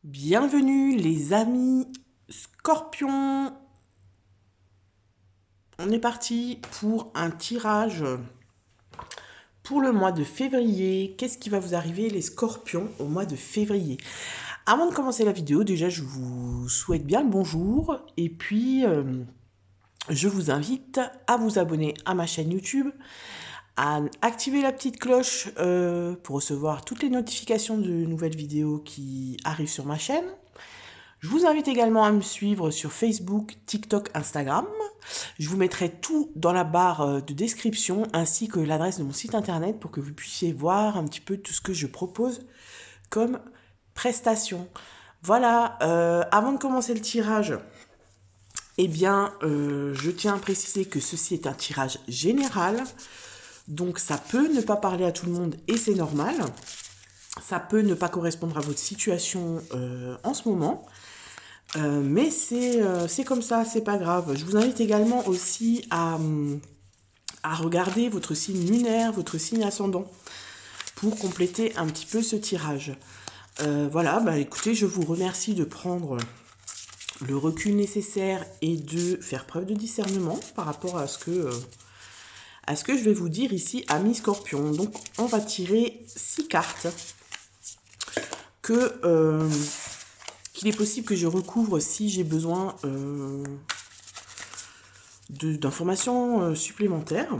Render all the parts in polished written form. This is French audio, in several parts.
Bienvenue les amis Scorpions. On est parti pour un tirage pour le mois de février. Qu'est-ce qui va vous arriver les Scorpions au mois de février? Avant de commencer la vidéo, déjà je vous souhaite bien le bonjour et puis je vous invite à vous abonner à ma chaîne YouTube, à activer la petite cloche pour recevoir toutes les notifications de nouvelles vidéos qui arrivent sur ma chaîne. Je vous invite également à me suivre sur Facebook, TikTok, Instagram. Je vous mettrai tout dans la barre de description ainsi que l'adresse de mon site internet pour que vous puissiez voir un petit peu tout ce que je propose comme prestation. Voilà, avant de commencer le tirage, eh bien, je tiens à préciser que ceci est un tirage général. Donc ça peut ne pas parler à tout le monde et c'est normal. Ça peut ne pas correspondre à votre situation en ce moment. Mais c'est comme ça, c'est pas grave. Je vous invite également aussi à regarder votre signe lunaire, votre signe ascendant, pour compléter un petit peu ce tirage. Voilà, bah écoutez, je vous remercie de prendre le recul nécessaire et de faire preuve de discernement par rapport à ce que je vais vous dire ici, amis Scorpions. Donc, on va tirer 6 cartes qu'il est possible que je recouvre si j'ai besoin d'informations supplémentaires.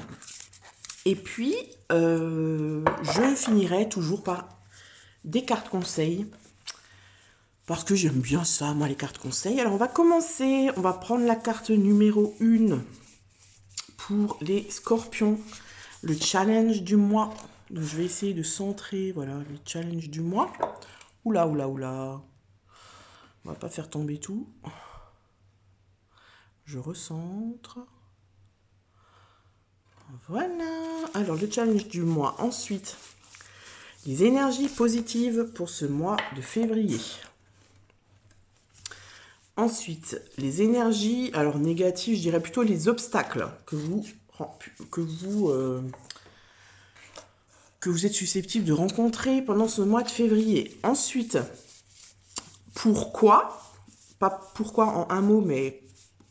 Et puis, je finirai toujours par des cartes conseils, parce que j'aime bien ça, moi, les cartes conseils. Alors, on va commencer, on va prendre la carte numéro 1 pour les Scorpions, le challenge du mois. Donc, je vais essayer de centrer, voilà, le challenge du mois. Oula, oula, oula. On va pas faire tomber tout. Je recentre. Voilà. Alors, le challenge du mois. Ensuite, les énergies positives pour ce mois de février. Ensuite, les énergies, alors négatives, je dirais plutôt les obstacles que vous êtes susceptible de rencontrer pendant ce mois de février. Ensuite, pourquoi, pas pourquoi en un mot, mais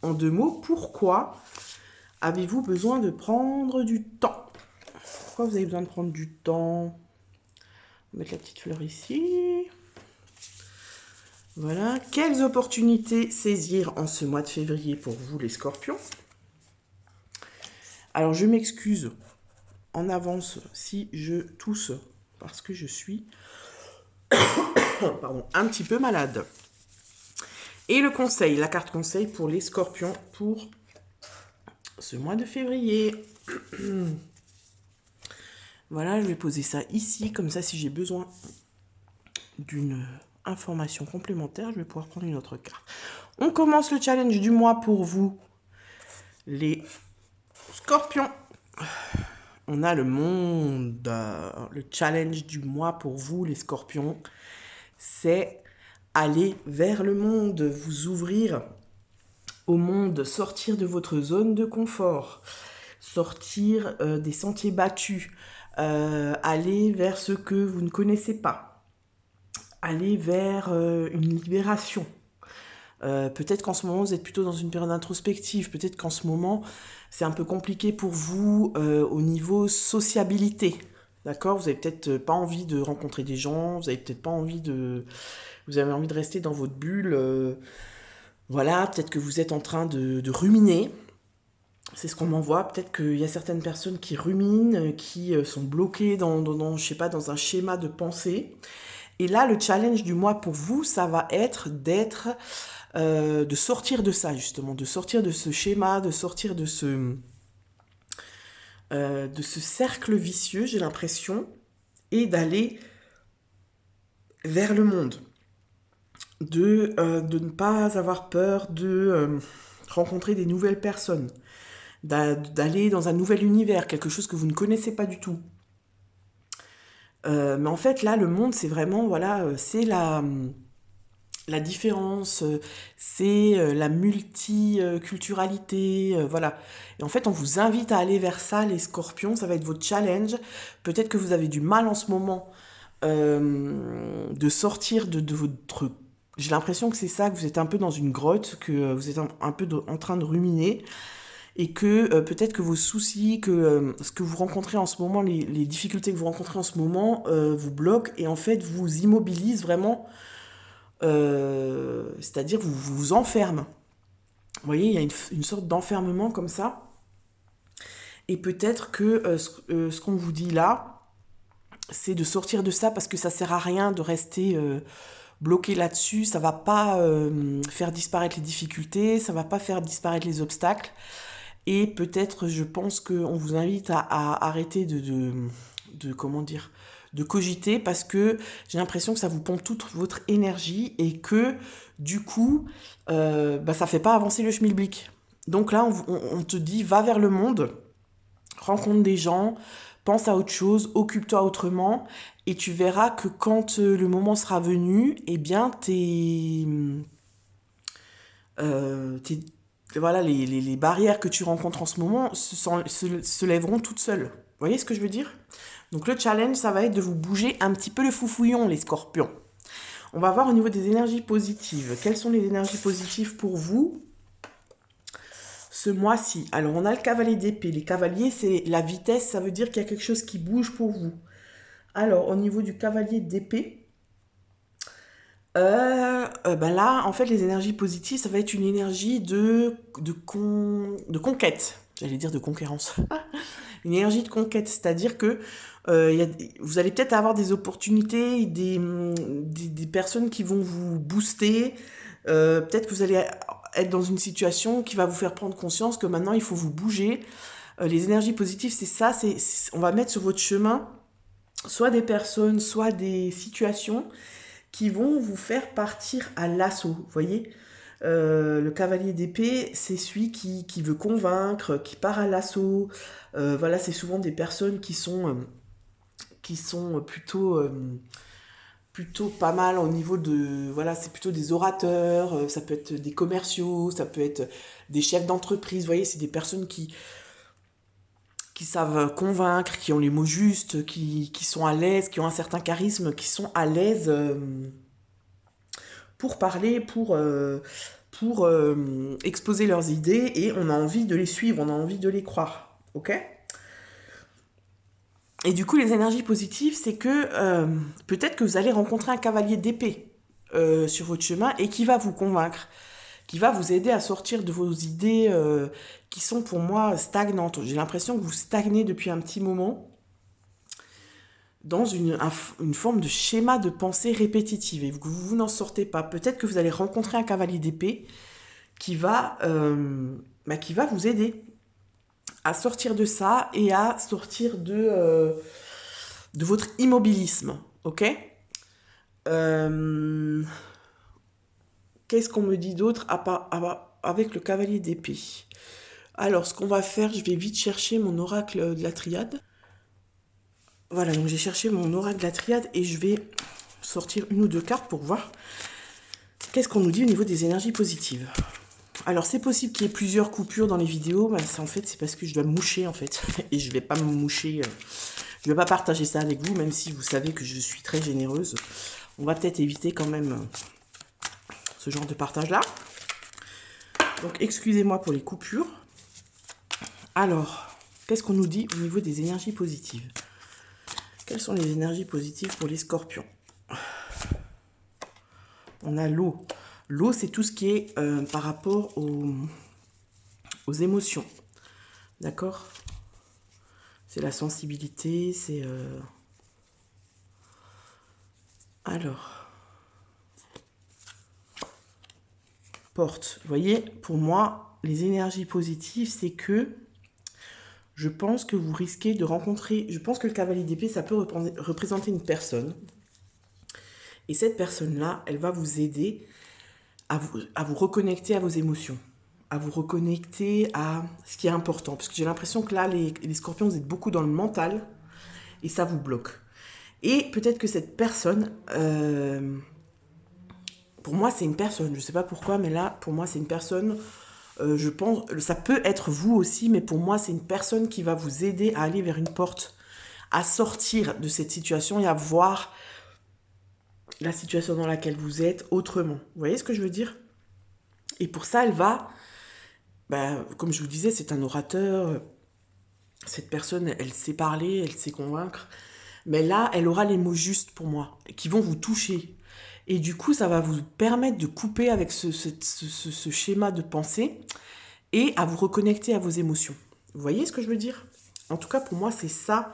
en 2 mots, pourquoi avez-vous besoin de prendre du temps? Pourquoi vous avez besoin de prendre du temps? On va mettre la petite fleur ici. Voilà. Quelles opportunités saisir en ce mois de février pour vous, les Scorpions? Alors, je m'excuse en avance si je tousse parce que je suis pardon, un petit peu malade. Et le conseil, la carte conseil pour les Scorpions pour ce mois de février. Voilà, je vais poser ça ici, comme ça si j'ai besoin d'une information complémentaire, je vais pouvoir prendre une autre carte. On commence le challenge du mois pour vous, les Scorpions. On a le monde, le challenge du mois pour vous, les Scorpions, c'est aller vers le monde, vous ouvrir au monde, sortir de votre zone de confort, sortir des sentiers battus, aller vers ce que vous ne connaissez pas, aller vers une libération. Peut-être qu'en ce moment, vous êtes plutôt dans une période introspective. Peut-être qu'en ce moment, c'est un peu compliqué pour vous au niveau sociabilité. D'accord? Vous avez peut-être pas envie de rencontrer des gens. Vous avez peut-être pas envie de... Vous avez envie de rester dans votre bulle. Voilà, peut-être que vous êtes en train de ruminer. C'est ce qu'on m'envoie. Peut-être qu'il y a certaines personnes qui ruminent, qui sont bloquées je sais pas, dans un schéma de pensée. Et là, le challenge du mois pour vous, ça va être de sortir de ça, justement, de sortir de ce schéma, de sortir de ce cercle vicieux, j'ai l'impression, et d'aller vers le monde. De ne pas avoir peur de rencontrer des nouvelles personnes, d'aller dans un nouvel univers, quelque chose que vous ne connaissez pas du tout. Mais en fait, là, le monde, c'est vraiment, voilà, c'est la différence, c'est la multiculturalité, voilà. Et en fait, on vous invite à aller vers ça, les Scorpions, ça va être votre challenge. Peut-être que vous avez du mal en ce moment de sortir de votre J'ai l'impression que c'est ça, que vous êtes un peu dans une grotte, que vous êtes un peu en train de ruminer, et que peut-être que vos soucis, que ce que vous rencontrez en ce moment, les difficultés que vous rencontrez en ce moment, vous bloquent et en fait vous immobilisent vraiment, c'est-à-dire vous enferment. Vous voyez, il y a une sorte d'enfermement comme ça. Et peut-être que ce qu'on vous dit là, c'est de sortir de ça parce que ça sert à rien de rester bloqué là-dessus. Ça va pas faire disparaître les difficultés, ça va pas faire disparaître les obstacles. Et peut-être, je pense qu'on vous invite à arrêter comment dire, de cogiter parce que j'ai l'impression que ça vous pompe toute votre énergie et que du coup, ça fait pas avancer le schmilblick. Donc là, on te dit, va vers le monde, rencontre des gens, pense à autre chose, occupe-toi autrement et tu verras que quand le moment sera venu, eh bien, voilà, les barrières que tu rencontres en ce moment se lèveront toutes seules. Vous voyez ce que je veux dire? Donc le challenge, ça va être de vous bouger un petit peu le foufouillon, les scorpions. On va voir au niveau des énergies positives. Quelles sont les énergies positives pour vous ce mois-ci? Alors, on a le cavalier d'épée. Les cavaliers, c'est la vitesse, ça veut dire qu'il y a quelque chose qui bouge pour vous. Alors, au niveau du cavalier d'épée, là, en fait, les énergies positives, ça va être une énergie de conquête. J'allais dire de conquérance. Une énergie de conquête, c'est-à-dire que vous allez peut-être avoir des opportunités, des personnes qui vont vous booster. Peut-être que vous allez être dans une situation qui va vous faire prendre conscience que maintenant, il faut vous bouger. Les énergies positives, c'est ça. On va mettre sur votre chemin soit des personnes, soit des situations qui vont vous faire partir à l'assaut, vous voyez. Le cavalier d'épée, c'est celui qui veut convaincre, qui part à l'assaut. Voilà, c'est souvent des personnes qui sont plutôt pas mal au niveau de... Voilà, c'est plutôt des orateurs, ça peut être des commerciaux, ça peut être des chefs d'entreprise. Vous voyez, c'est des personnes qui savent convaincre, qui ont les mots justes, qui sont à l'aise, qui ont un certain charisme, qui sont à l'aise pour parler, pour exposer leurs idées, et on a envie de les suivre, on a envie de les croire. Ok ? Et du coup, les énergies positives, c'est que peut-être que vous allez rencontrer un cavalier d'épée sur votre chemin et qui va vous convaincre, qui va vous aider à sortir de vos idées qui sont pour moi stagnantes. J'ai l'impression que vous stagnez depuis un petit moment dans une forme de schéma de pensée répétitive et que vous n'en sortez pas. Peut-être que vous allez rencontrer un cavalier d'épée qui va vous aider à sortir de ça et à sortir de votre immobilisme, ok ? Qu'est-ce qu'on me dit d'autre avec le cavalier d'épée? Alors, ce qu'on va faire, je vais vite chercher mon oracle de la triade. Voilà, donc j'ai cherché mon oracle de la triade et je vais sortir une ou deux cartes pour voir qu'est-ce qu'on nous dit au niveau des énergies positives. Alors, c'est possible qu'il y ait plusieurs coupures dans les vidéos, mais en fait, c'est parce que je dois me moucher, en fait. Et je vais pas me moucher, je vais pas partager ça avec vous, même si vous savez que je suis très généreuse. On va peut-être éviter quand même ce genre de partage-là. Donc, excusez-moi pour les coupures. Alors, qu'est-ce qu'on nous dit au niveau des énergies positives? Quelles sont les énergies positives pour les scorpions? On a l'eau. L'eau, c'est tout ce qui est par rapport aux émotions. D'accord? C'est la sensibilité, c'est... Alors... Porte. Vous voyez, pour moi, les énergies positives, c'est que je pense que vous risquez de rencontrer... Je pense que le cavalier d'épée, ça peut représenter une personne. Et cette personne-là, elle va vous aider à vous reconnecter à vos émotions, à vous reconnecter à ce qui est important. Parce que j'ai l'impression que là, les scorpions, vous êtes beaucoup dans le mental et ça vous bloque. Et peut-être que cette personne, pour moi, c'est une personne. Je ne sais pas pourquoi, mais là, pour moi, c'est une personne. Je pense, ça peut être vous aussi, mais pour moi, c'est une personne qui va vous aider à aller vers une porte, à sortir de cette situation et à voir la situation dans laquelle vous êtes autrement. Vous voyez ce que je veux dire? Et pour ça, elle va, comme je vous disais, c'est un orateur. Cette personne, elle sait parler, elle sait convaincre. Mais là, elle aura les mots justes pour moi, qui vont vous toucher. Et du coup, ça va vous permettre de couper avec ce schéma de pensée et à vous reconnecter à vos émotions. Vous voyez ce que je veux dire? En tout cas, pour moi, c'est ça.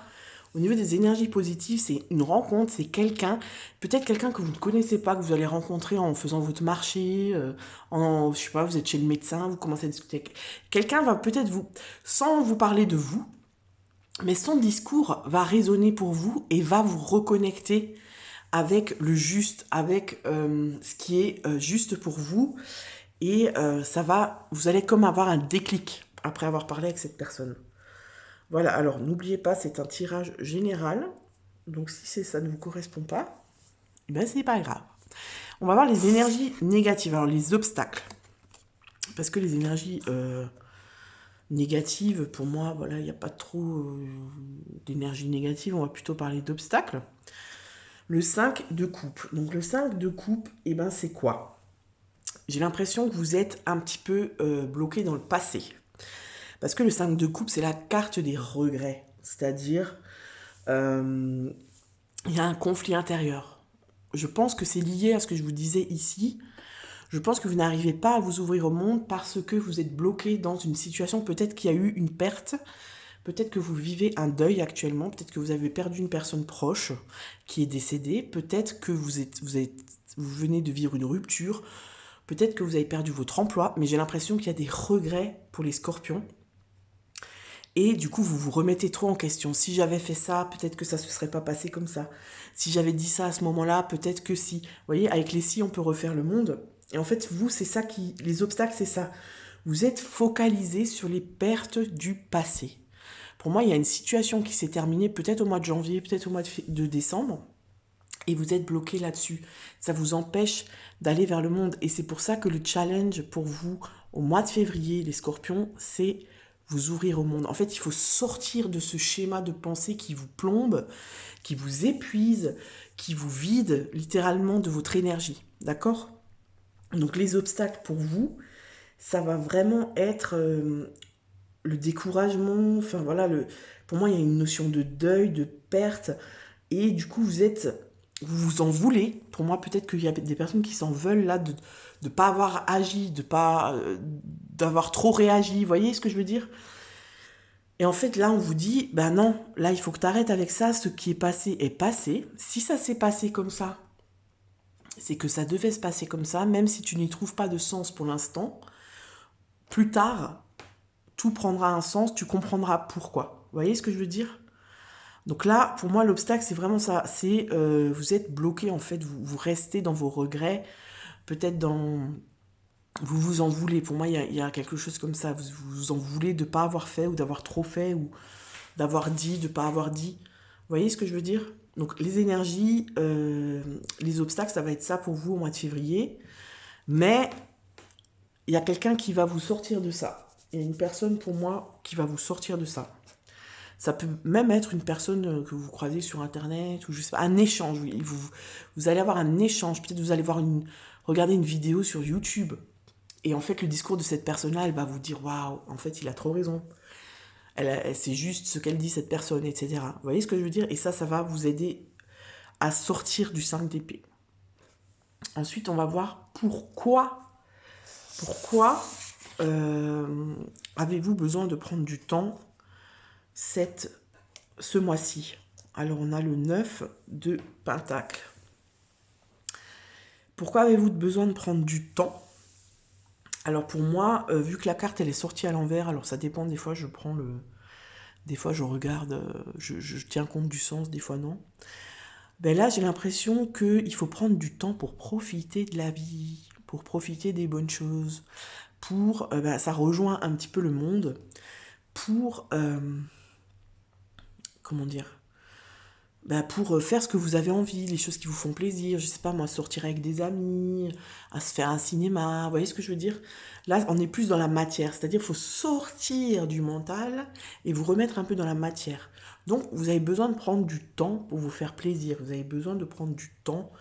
Au niveau des énergies positives, c'est une rencontre, c'est quelqu'un, peut-être quelqu'un que vous ne connaissez pas, que vous allez rencontrer en faisant votre marché, je sais pas, vous êtes chez le médecin, vous commencez à discuter avec... Quelqu'un va peut-être vous, sans vous parler de vous, mais son discours va résonner pour vous et va vous reconnecter avec le juste, avec ce qui est juste pour vous. Et vous allez comme avoir un déclic après avoir parlé avec cette personne. Voilà, alors n'oubliez pas, c'est un tirage général. Donc si ça ne vous correspond pas, ben c'est pas grave. On va voir les énergies négatives, alors les obstacles. Parce que les énergies négatives, pour moi, voilà, il n'y a pas trop d'énergie négative, on va plutôt parler d'obstacles. Le 5 de coupe. Donc le 5 de coupe, eh ben c'est quoi? J'ai l'impression que vous êtes un petit peu bloqué dans le passé. Parce que le 5 de coupe, c'est la carte des regrets. C'est-à-dire, il y a un conflit intérieur. Je pense que c'est lié à ce que je vous disais ici. Je pense que vous n'arrivez pas à vous ouvrir au monde parce que vous êtes bloqué dans une situation, peut-être qu'il y a eu une perte, peut-être que vous vivez un deuil actuellement, peut-être que vous avez perdu une personne proche qui est décédée, peut-être que vous venez de vivre une rupture, peut-être que vous avez perdu votre emploi, mais j'ai l'impression qu'il y a des regrets pour les scorpions. Et du coup, vous vous remettez trop en question. Si j'avais fait ça, peut-être que ça ne se serait pas passé comme ça. Si j'avais dit ça à ce moment-là, peut-être que si. Vous voyez, avec les si, on peut refaire le monde. Et en fait, vous, c'est ça qui... Les obstacles, c'est ça. Vous êtes focalisé sur les pertes du passé. Pour moi, il y a une situation qui s'est terminée peut-être au mois de janvier, peut-être au mois de décembre. Et vous êtes bloqué là-dessus. Ça vous empêche d'aller vers le monde. Et c'est pour ça que le challenge pour vous, au mois de février, les scorpions, c'est vous ouvrir au monde. En fait, il faut sortir de ce schéma de pensée qui vous plombe, qui vous épuise, qui vous vide littéralement de votre énergie. D'accord? Donc les obstacles pour vous, ça va vraiment être le découragement. Enfin voilà, pour moi, il y a une notion de deuil, de perte. Et du coup, vous vous en voulez. Pour moi, peut-être qu'il y a des personnes qui s'en veulent là de ne pas avoir agi, d'avoir trop réagi. Vous voyez ce que je veux dire? Et en fait, là, on vous dit, ben non, là, il faut que tu arrêtes avec ça. Ce qui est passé est passé. Si ça s'est passé comme ça, c'est que ça devait se passer comme ça, même si tu n'y trouves pas de sens pour l'instant. Plus tard, tout prendra un sens, tu comprendras pourquoi. Vous voyez ce que je veux dire? Donc là, pour moi, l'obstacle, c'est vraiment ça. C'est vous êtes bloqué, en fait, vous restez dans vos regrets, peut-être dans... Vous vous en voulez. Pour moi, il y a quelque chose comme ça. Vous vous en voulez de ne pas avoir fait ou d'avoir trop fait ou d'avoir dit, de ne pas avoir dit. Vous voyez ce que je veux dire? Donc les énergies, les obstacles, ça va être ça pour vous au mois de février. Mais il y a quelqu'un qui va vous sortir de ça. Il y a une personne pour moi qui va vous sortir de ça. Ça peut même être une personne que vous croisez sur Internet ou je sais pas, un échange. Oui. Vous allez avoir un échange. Peut-être vous allez regarder une vidéo sur YouTube. Et en fait, le discours de cette personne-là, elle va vous dire « Waouh, en fait, il a trop raison. C'est juste ce qu'elle dit, cette personne, etc. » Vous voyez ce que je veux dire? Et ça va vous aider à sortir du 5 d'épée. Ensuite, on va voir pourquoi avez-vous besoin de prendre du temps ce mois-ci. Alors, on a le 9 de Pentacle. Pourquoi avez-vous besoin de prendre du temps? Alors, pour moi, vu que la carte, elle est sortie à l'envers, alors ça dépend, des fois, des fois, je regarde, je tiens compte du sens, des fois, non. Ben là, j'ai l'impression qu'il faut prendre du temps pour profiter de la vie, pour profiter des bonnes choses, ça rejoint un petit peu le monde, pour... comment dire, pour faire ce que vous avez envie, les choses qui vous font plaisir, je sais pas moi, sortir avec des amis, à se faire un cinéma, vous voyez ce que je veux dire? Là, on est plus dans la matière, c'est-à-dire qu'il faut sortir du mental et vous remettre un peu dans la matière. Donc, vous avez besoin de prendre du temps pour vous faire plaisir, vous avez besoin de prendre du temps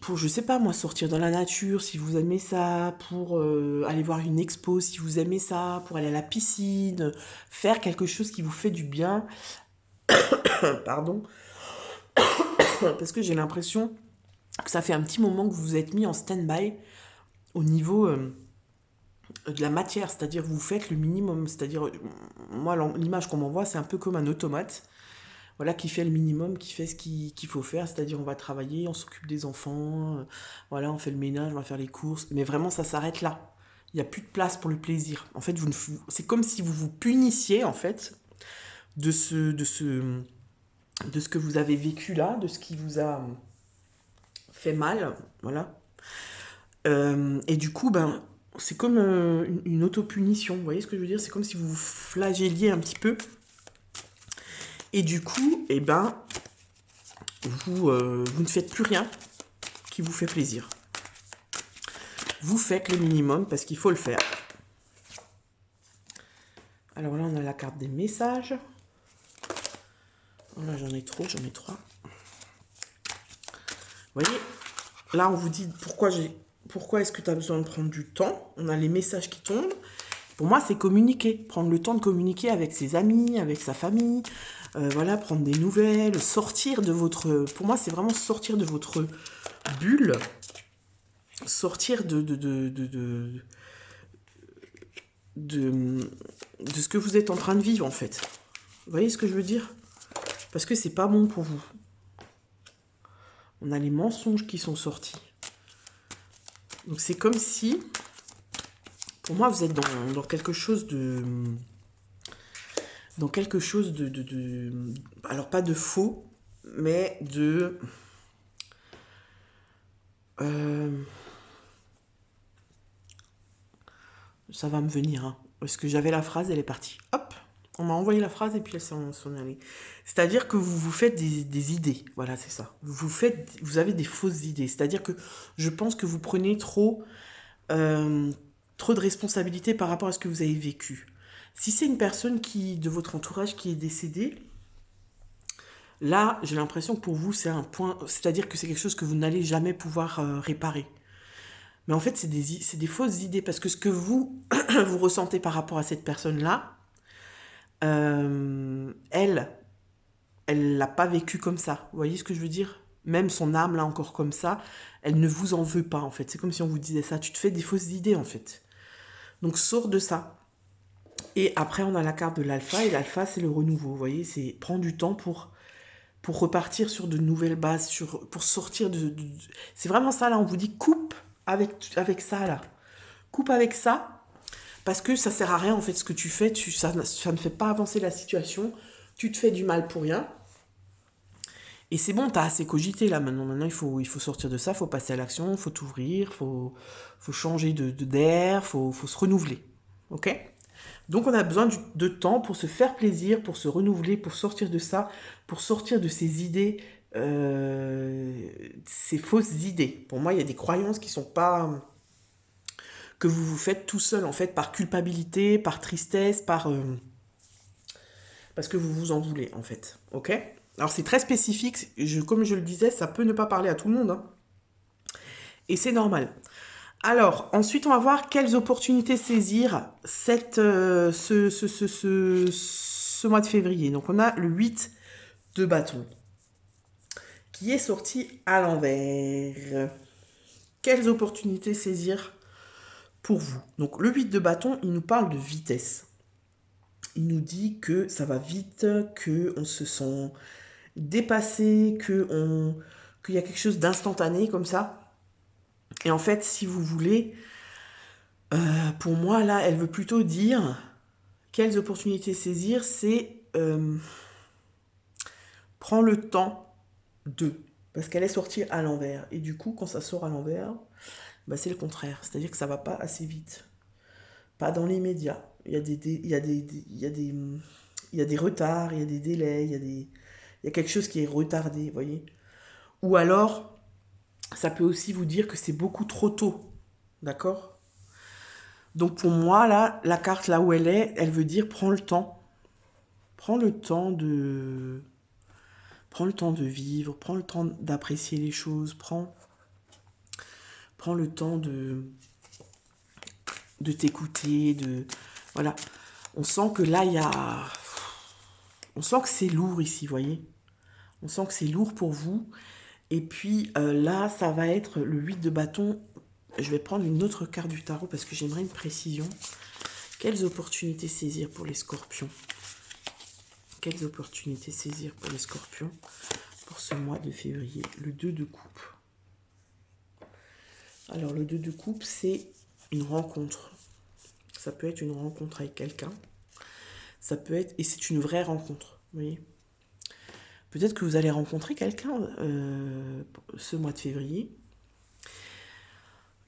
pour, je sais pas moi, sortir dans la nature, si vous aimez ça, pour aller voir une expo, si vous aimez ça, pour aller à la piscine, faire quelque chose qui vous fait du bien, pardon, parce que j'ai l'impression que ça fait un petit moment que vous vous êtes mis en stand-by au niveau de la matière, c'est-à-dire vous faites le minimum, c'est-à-dire, moi l'image qu'on m'envoie c'est un peu comme un automate, voilà, qui fait le minimum, qui fait ce qu'il faut faire, c'est-à-dire on va travailler, on s'occupe des enfants, voilà, on fait le ménage, on va faire les courses, mais vraiment ça s'arrête là. Il n'y a plus de place pour le plaisir. En fait, c'est comme si vous vous punissiez, en fait, de ce que vous avez vécu là, de ce qui vous a fait mal, voilà. Et du coup, ben, c'est comme une autopunition, vous voyez ce que je veux dire? C'est comme si vous vous flagelliez un petit peu. Et du coup, eh ben, vous ne faites plus rien qui vous fait plaisir. Vous faites le minimum parce qu'il faut le faire. Alors là, on a la carte des messages. Là, j'en ai trop, j'en ai 3. Vous voyez, là, on vous dit pourquoi est-ce que tu as besoin de prendre du temps. On a les messages qui tombent. Pour moi, c'est communiquer. Prendre le temps de communiquer avec ses amis, avec sa famille. Voilà, prendre des nouvelles, sortir de votre... Pour moi, c'est vraiment sortir de votre bulle. Sortir de ce que vous êtes en train de vivre, en fait. Vous voyez ce que je veux dire? Parce que c'est pas bon pour vous. On a les mensonges qui sont sortis. Donc c'est comme si, pour moi, vous êtes dans quelque chose de... Dans quelque chose alors pas de faux, mais de... ça va me venir, hein. Parce que j'avais la phrase, elle est partie. Hop, on m'a envoyé la phrase et puis elle s'en allée. C'est-à-dire que vous vous faites des idées. Voilà, c'est ça. Vous avez des fausses idées. C'est-à-dire que je pense que vous prenez trop de responsabilités par rapport à ce que vous avez vécu. Si c'est une personne de votre entourage qui est décédée, là, j'ai l'impression que pour vous, c'est un point... C'est-à-dire que c'est quelque chose que vous n'allez jamais pouvoir réparer. Mais en fait, c'est des fausses idées. Parce que ce que vous, vous ressentez par rapport à cette personne-là, elle l'a pas vécu comme ça. Vous voyez ce que je veux dire? Même son âme, là, encore comme ça, elle ne vous en veut pas, en fait. C'est comme si on vous disait ça. Tu te fais des fausses idées, en fait. Donc, sors de ça. Et après, on a la carte de l'alpha. Et l'alpha, c'est le renouveau. Vous voyez, c'est prendre du temps pour repartir sur de nouvelles bases, pour sortir C'est vraiment ça, là. On vous dit coupe avec ça, là. Coupe avec ça. Parce que ça sert à rien, en fait, ce que tu fais. Ça ne fait pas avancer la situation. Tu te fais du mal pour rien. Et c'est bon, t'as assez cogité, là, maintenant. Maintenant, il faut sortir de ça. Il faut passer à l'action. Il faut t'ouvrir. Il faut changer d'air. Il faut se renouveler. OK? Donc, on a besoin de temps pour se faire plaisir, pour se renouveler, pour sortir de ça, pour sortir de ces idées, ces fausses idées. Pour moi, il y a des croyances qui sont pas... que vous vous faites tout seul, en fait, par culpabilité, par tristesse, parce que vous vous en voulez, en fait. OK? Alors, c'est très spécifique. Comme je le disais, ça peut ne pas parler à tout le monde. Hein. Et c'est normal. Alors, ensuite, on va voir quelles opportunités saisir ce mois de février. Donc, on a le 8 de bâton qui est sorti à l'envers. Quelles opportunités saisir pour vous? Donc, le 8 de bâton, il nous parle de vitesse. Il nous dit que ça va vite, qu'on se sent dépassé, qu'il y a quelque chose d'instantané comme ça. Et en fait, si vous voulez, pour moi, là, elle veut plutôt dire quelles opportunités saisir, c'est prends le temps de... Parce qu'elle est sortie à l'envers. Et du coup, quand ça sort à l'envers, bah, c'est le contraire. C'est-à-dire que ça va pas assez vite. Pas dans les médias. Il y a des retards, il y a des délais, il y a quelque chose qui est retardé, vous voyez. Ou alors, ça peut aussi vous dire que c'est beaucoup trop tôt. D'accord? Donc pour moi, là, la carte là où elle veut dire prends le temps. Prends le temps de vivre, prends le temps d'apprécier les choses, prends prend le temps de t'écouter, voilà. On sent que là, on sent que c'est lourd ici, vous voyez. On sent que c'est lourd pour vous. Et puis là, ça va être le 8 de bâton. Je vais prendre une autre carte du tarot parce que j'aimerais une précision. Quelles opportunités saisir pour les scorpions? Quelles opportunités saisir pour les scorpions pour ce mois de février? Le 2 de coupe. Alors, le 2 de coupe, c'est une rencontre. Ça peut être une rencontre avec quelqu'un. Ça peut être... Et c'est une vraie rencontre, vous voyez. Peut-être que vous allez rencontrer quelqu'un ce mois de février.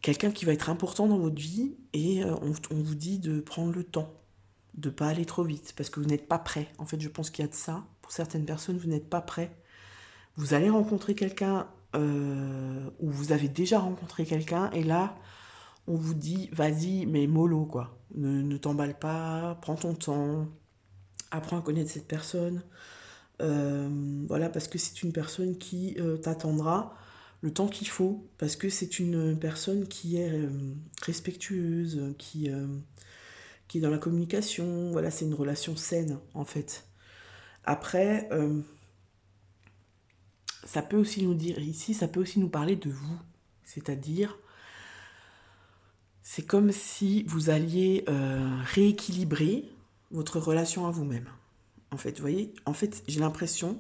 Quelqu'un qui va être important dans votre vie. Et on vous dit de prendre le temps. De ne pas aller trop vite. Parce que vous n'êtes pas prêt. En fait, je pense qu'il y a de ça. Pour certaines personnes, vous n'êtes pas prêt. Vous allez rencontrer quelqu'un... où vous avez déjà rencontré quelqu'un. Et là... on vous dit, vas-y, mais mollo, quoi. Ne t'emballe pas, prends ton temps, apprends à connaître cette personne. Voilà, parce que c'est une personne qui t'attendra le temps qu'il faut, parce que c'est une personne qui est respectueuse, qui est dans la communication. Voilà, c'est une relation saine, en fait. Après, ça peut aussi nous dire, ici, ça peut aussi nous parler de vous. C'est-à-dire... c'est comme si vous alliez rééquilibrer votre relation à vous-même. En fait, vous voyez, en fait, j'ai l'impression,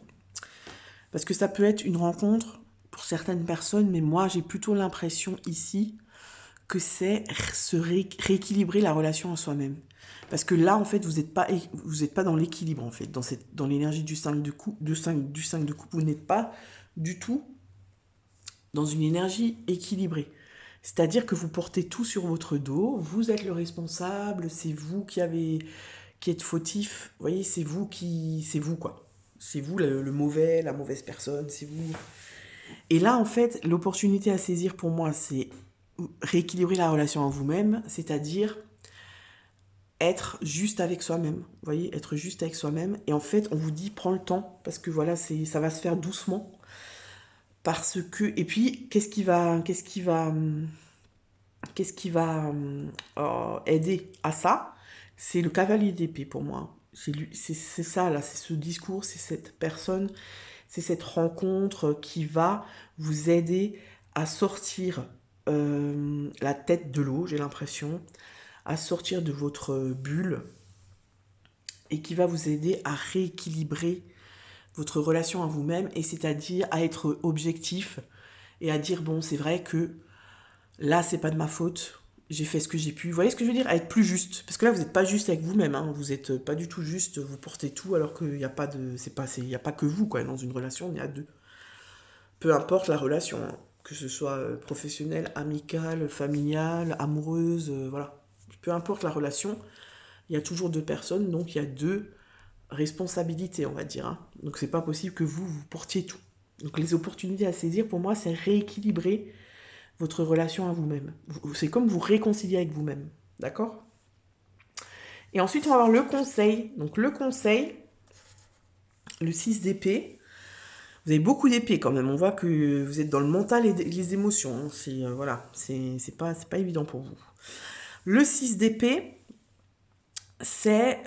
parce que ça peut être une rencontre pour certaines personnes, mais moi, j'ai plutôt l'impression ici que c'est rééquilibrer la relation à soi-même. Parce que là, en fait, vous n'êtes pas dans l'équilibre, en fait, dans l'énergie du 5 de coupe, du 5 de coupe, vous n'êtes pas du tout dans une énergie équilibrée. C'est-à-dire que vous portez tout sur votre dos, vous êtes le responsable, c'est vous qui êtes fautif, vous voyez, c'est vous quoi. C'est vous le mauvais, la mauvaise personne, c'est vous. Et là, en fait, l'opportunité à saisir pour moi, c'est rééquilibrer la relation à vous-même, c'est-à-dire être juste avec soi-même, vous voyez, être juste avec soi-même. Et en fait, on vous dit, prends le temps, parce que voilà, ça va se faire doucement. Parce que, et puis, qu'est-ce qui va aider à ça? C'est le cavalier d'épée pour moi. C'est ça, là, c'est ce discours, c'est cette personne, c'est cette rencontre qui va vous aider à sortir la tête de l'eau, j'ai l'impression, à sortir de votre bulle et qui va vous aider à rééquilibrer votre relation à vous-même, et c'est-à-dire à être objectif et à dire, bon, c'est vrai que là, c'est pas de ma faute, j'ai fait ce que j'ai pu. Vous voyez ce que je veux dire? À être plus juste. Parce que là, vous n'êtes pas juste avec vous-même, hein. Vous n'êtes pas du tout juste, vous portez tout, alors qu'il n'y a pas de... il y a pas que vous, quoi. Dans une relation, il y a deux. Peu importe la relation, hein. Que ce soit professionnelle, amicale, familiale, amoureuse, voilà. Peu importe la relation, il y a toujours deux personnes, donc il y a deux responsabilités, on va dire, hein. Donc c'est pas possible que vous portiez tout. Donc les opportunités à saisir, pour moi, c'est rééquilibrer votre relation à vous-même. C'est comme vous réconcilier avec vous-même, d'accord? Et ensuite, on va avoir le conseil. Donc le conseil, le 6 d'épée. Vous avez beaucoup d'épées quand même. On voit que vous êtes dans le mental et les émotions, hein. C'est voilà, c'est pas évident pour vous. Le 6 d'épée, c'est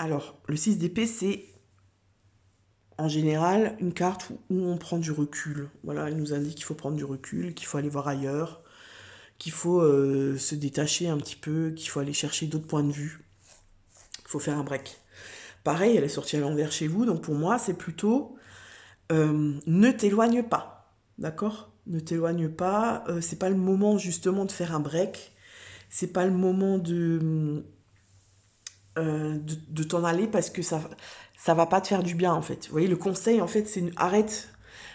alors, le 6 d'épée, c'est en général une carte où on prend du recul. Voilà, elle nous indique qu'il faut prendre du recul, qu'il faut aller voir ailleurs, qu'il faut se détacher un petit peu, qu'il faut aller chercher d'autres points de vue, qu'il faut faire un break. Pareil, elle est sortie à l'envers chez vous, donc pour moi, c'est plutôt ne t'éloigne pas, d'accord? Ne t'éloigne pas, c'est pas le moment justement de faire un break, c'est pas le moment de t'en aller parce que ça va pas te faire du bien, en fait. Vous voyez, le conseil, en fait, c'est arrête.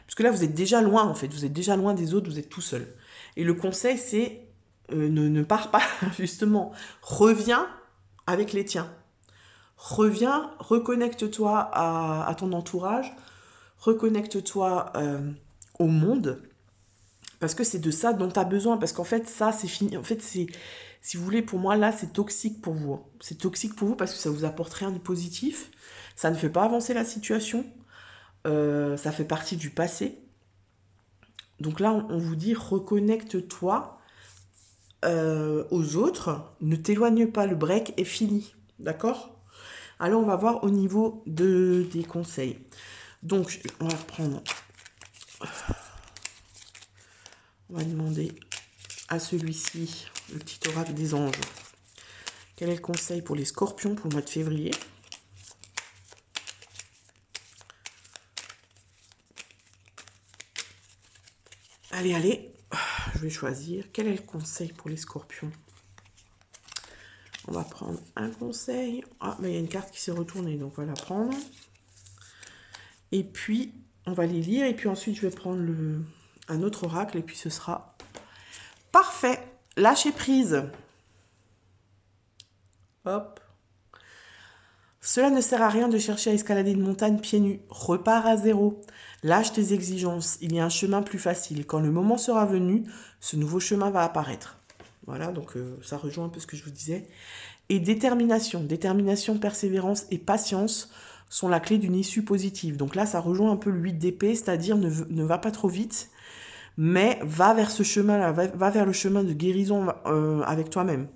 Parce que là, vous êtes déjà loin, en fait. Vous êtes déjà loin des autres, vous êtes tout seul. Et le conseil, c'est ne pars pas, justement. Reviens avec les tiens. Reviens, reconnecte-toi à ton entourage. Reconnecte-toi au monde. Parce que c'est de ça dont tu as besoin. Parce qu'en fait, ça, c'est fini. En fait, c'est... Si vous voulez, pour moi, là, c'est toxique pour vous. C'est toxique pour vous parce que ça vous apporte rien de positif. Ça ne fait pas avancer la situation. Ça fait partie du passé. Donc là, on vous dit reconnecte-toi aux autres. Ne t'éloigne pas, le break est fini. D'accord? Alors, on va voir au niveau des conseils. Donc, on va prendre... On va demander à celui-ci, le petit oracle des anges. Quel est le conseil pour les scorpions pour le mois de février? Allez, allez, je vais choisir. Quel est le conseil pour les scorpions? On va prendre un conseil. Ah, mais il y a une carte qui s'est retournée, donc on va la prendre. Et puis, on va les lire. Et puis ensuite, je vais prendre un autre oracle. Et puis, ce sera parfait. Lâchez prise. Hop. Cela ne sert à rien de chercher à escalader une montagne pieds nus. Repars à zéro. Lâche tes exigences. Il y a un chemin plus facile. Quand le moment sera venu, ce nouveau chemin va apparaître. Voilà, donc ça rejoint un peu ce que je vous disais. Et détermination. Détermination, persévérance et patience sont la clé d'une issue positive. Donc là, ça rejoint un peu le 8 d'épée, c'est-à-dire ne va pas trop vite, mais va vers ce chemin-là, va vers le chemin de guérison avec toi-même.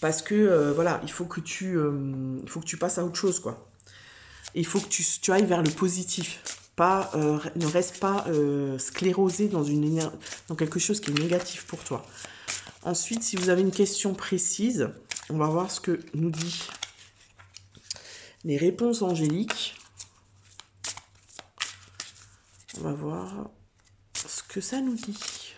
Parce que, voilà, il faut que tu passes à autre chose, quoi. Il faut que tu ailles vers le positif. Ne reste pas sclérosé dans quelque chose qui est négatif pour toi. Ensuite, si vous avez une question précise, on va voir ce que nous dit les réponses angéliques. On va voir ce que ça nous dit.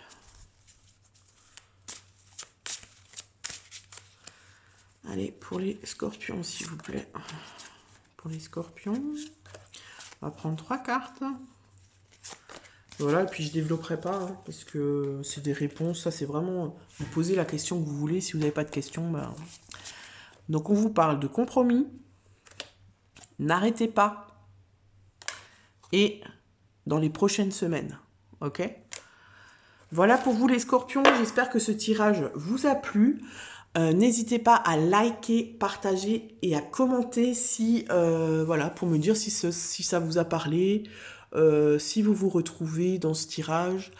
Allez, pour les scorpions, s'il vous plaît. Pour les scorpions, on va prendre 3 cartes. Voilà, et puis je développerai pas, hein, parce que c'est des réponses. Ça, c'est vraiment... Vous posez la question que vous voulez. Si vous n'avez pas de question, ben... Donc, on vous parle de compromis. N'arrêtez pas. Et dans les prochaines semaines. Ok? Voilà pour vous les scorpions. J'espère que ce tirage vous a plu. N'hésitez pas à liker, partager et à commenter si, voilà, pour me dire si ça vous a parlé, si vous vous retrouvez dans ce tirage.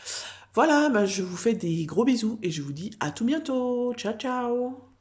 Voilà, ben, je vous fais des gros bisous et je vous dis à tout bientôt. Ciao, ciao!